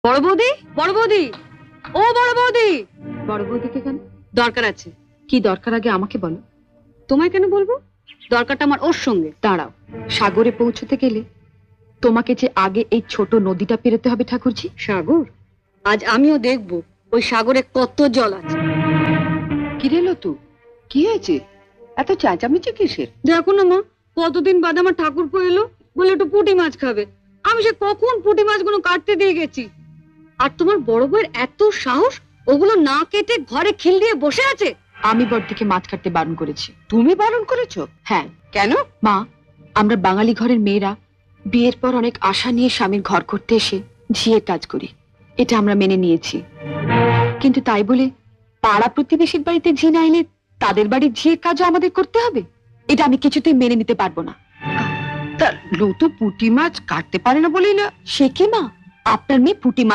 বড় বৌদি, বড় বৌদি, ও বড় বৌদি। বড় বৌদিকে কেন? দরকার আছে। কি দরকার আগে আমাকে বলো। তোমায় কেন বলবো? দরকারটা আমার ওর সঙ্গে। দাঁড়াও, সাগরে পৌঁছতে গেলে তোমাকে যে আগে এই ছোট নদীটা পেরোতে হবে ঠাকুরজি। সাগর? আজ আমিও দেখবো ওই সাগরে কত জল আছে। কি রেলো তু? কি হয়েছে? এত চেঁচামেচি কিসের? দেখো না মা, কতদিন বাদে আমার ঠাকুরপো এলো, বলে একটু পুঁটি মাছ খাবে। আমি সে কখন পুঁটি মাছগুলো কাটতে দিয়ে গেছি। আর তোমার বড় বউয়ের এত সাহস, ওগুলো না কেটে ঘরে খিল দিয়ে বসে আছে। আমি বড়দিকে মাছ কাটতে বারণ করেছি। তুমি বারণ করেছো? হ্যাঁ কেন? মা, আমরা বাঙালি ঘরের মেয়েরা বিয়ের পর অনেক আশা নিয়ে স্বামীর ঘর করতে এসে ঝিয়ের কাজ করি, এটা আমরা মেনে নিয়েছি। কিন্তু তাই বলে পাড়া প্রতিবেশীর বাড়িতে ঝি না এলে তাদের বাড়ির ঝিয়ের কাজও আমাদের করতে হবে? এটা আমি কিছুতেই মেনে নিতে পারবো না। তা লতু পুঁটি মাছ কাটতে পারে না বলেই না। সে কি মা, আপনার মেয়ে পুঁটি মাছ